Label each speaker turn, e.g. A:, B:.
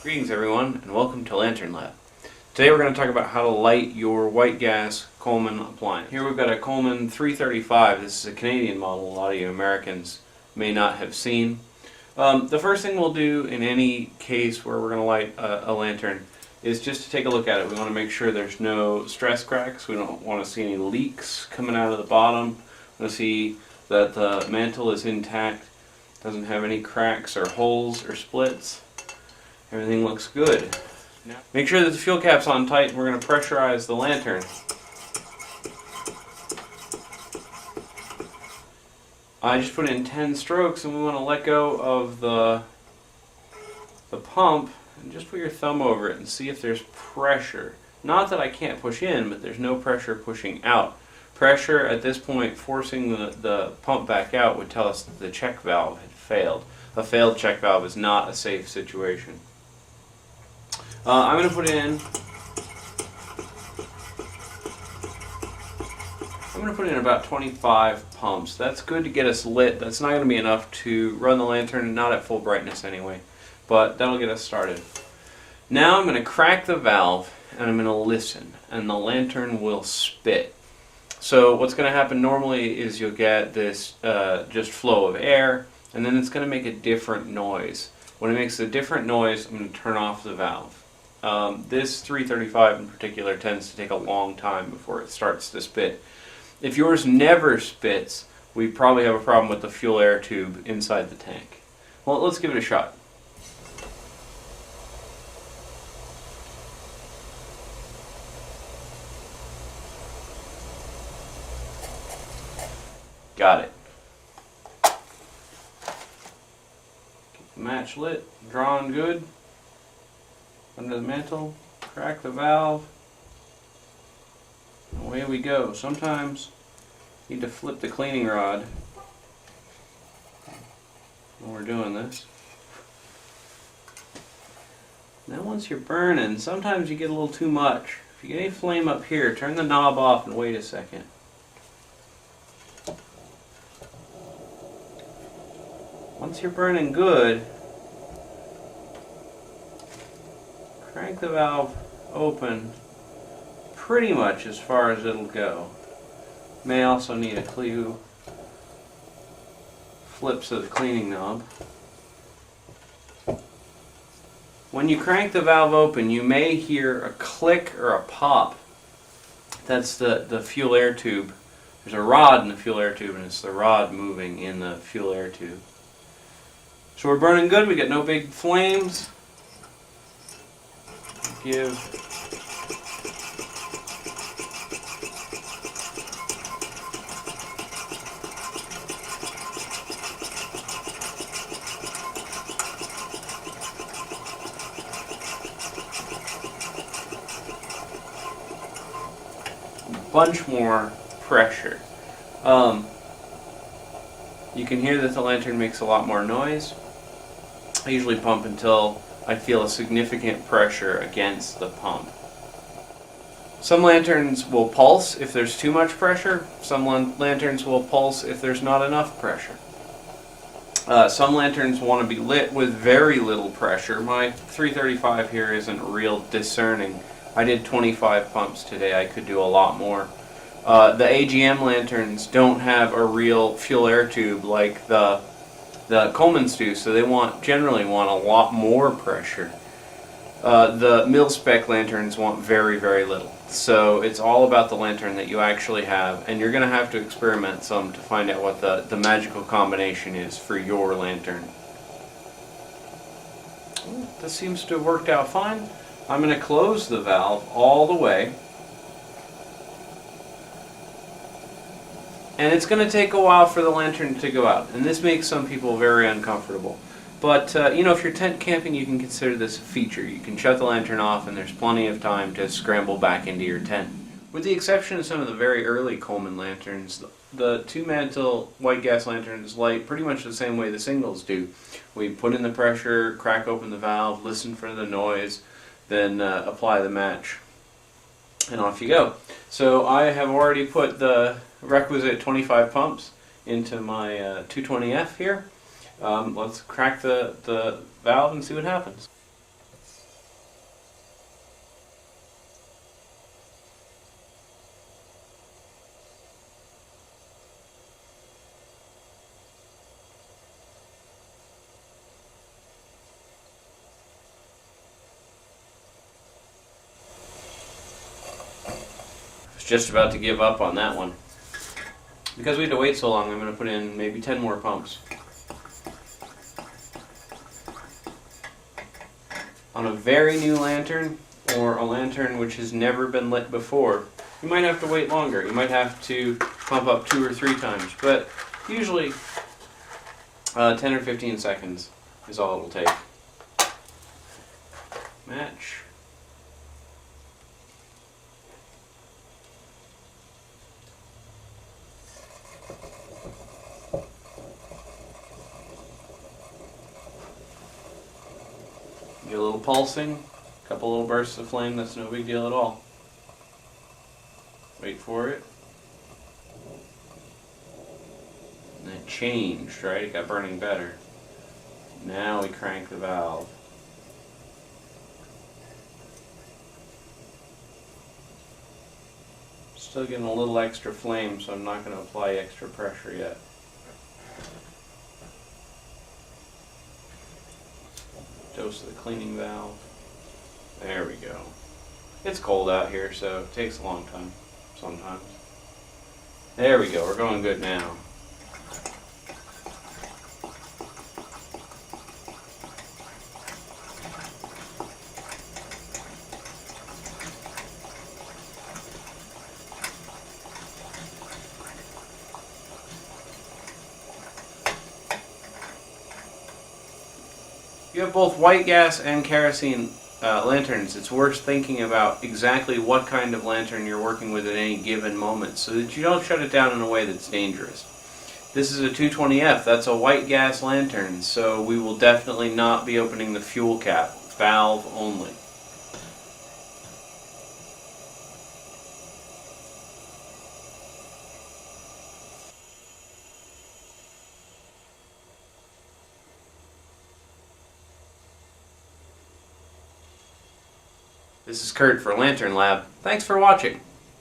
A: Greetings everyone, and welcome to Lantern Lab. Today we're going to talk about how to light your white gas Coleman appliance. Here we've got a Coleman 335. This is a Canadian model. A lot of you Americans may not have seen. The first thing we'll do in any case where we're going to light a lantern is just to take a look at it. We want to make sure there's no stress cracks. We don't want to see any leaks coming out of the bottom. We want to see that the mantle is intact, doesn't have any cracks or holes or splits. Everything looks good. Now, make sure that the fuel cap's on tight, and we're going to pressurize the lantern. I just put in 10 strokes, and we want to let go of the pump and just put your thumb over it and see if there's pressure. Not that I can't push in, but there's no pressure pushing out. Pressure at this point forcing the pump back out would tell us that the check valve had failed. A failed check valve is not a safe situation. I'm going to put in about 25 pumps. That's good to get us lit. That's not going to be enough to run the lantern, not at full brightness anyway, but that'll get us started. Now I'm going to crack the valve and I'm going to listen, and the lantern will spit. So what's going to happen normally is you'll get this just flow of air, and then it's going to make a different noise. When it makes a different noise, I'm going to turn off the valve. This 335 in particular tends to take a long time before it starts to spit. If yours never spits, we probably have a problem with the fuel air tube inside the tank. Well, let's give it a shot. Got it. Keep the match lit, drawn good. Under the mantle, crack the valve, and away we go. Sometimes you need to flip the cleaning rod when we're doing this. Now once you're burning, sometimes you get a little too much. If you get any flame up here, turn the knob off and wait a second. Once you're burning good, crank the valve open pretty much as far as it'll go. May also need a few flips of the cleaning knob. When you crank the valve open, you may hear a click or a pop. That's the fuel air tube. There's a rod in the fuel air tube, and it's the rod moving in the fuel air tube. So we're burning good. We got no big flames. Give a bunch more pressure. You can hear that the lantern makes a lot more noise. I usually pump until I feel a significant pressure against the pump. Some lanterns will pulse if there's too much pressure. Some lanterns will pulse if there's not enough pressure. Some lanterns want to be lit with very little pressure. My 335 here isn't real discerning. I did 25 pumps today. I could do a lot more. The AGM lanterns don't have a real fuel air tube like the Colemans do, so they generally want a lot more pressure. The mil-spec lanterns want very, very little. So it's all about the lantern that you actually have, and you're going to have to experiment some to find out what the magical combination is for your lantern. This seems to have worked out fine. I'm going to close the valve all the way. And it's going to take a while for the lantern to go out, and this makes some people very uncomfortable. But, if you're tent camping, you can consider this a feature. You can shut the lantern off, and there's plenty of time to scramble back into your tent. With the exception of some of the very early Coleman lanterns, the two-mantle white gas lanterns light pretty much the same way the singles do. We put in the pressure, crack open the valve, listen for the noise, then apply the match, and off you go. So I have already put the requisite 25 pumps into my 220F here. Let's crack the valve and see what happens. just about to give up on that one. Because we had to wait so long, I'm going to put in maybe 10 more pumps. On a very new lantern, or a lantern which has never been lit before, you might have to wait longer. You might have to pump up 2 or 3 times, but usually 10 or 15 seconds is all it'll take. Match. Get a little pulsing, a couple little bursts of flame, that's no big deal at all. Wait for it. And it changed, right? It got burning better. Now we crank the valve. Still getting a little extra flame, so I'm not going to apply extra pressure yet. Dose of the cleaning valve. There we go. It's cold out here, so it takes a long time sometimes. There we go, we're going good now. You have both white gas and kerosene lanterns. It's worth thinking about exactly what kind of lantern you're working with at any given moment so that you don't shut it down in a way that's dangerous. This is a 220F. That's a white gas lantern, so we will definitely not be opening the fuel cap. Valve only. This is Kurt for Lantern Lab. Thanks for watching.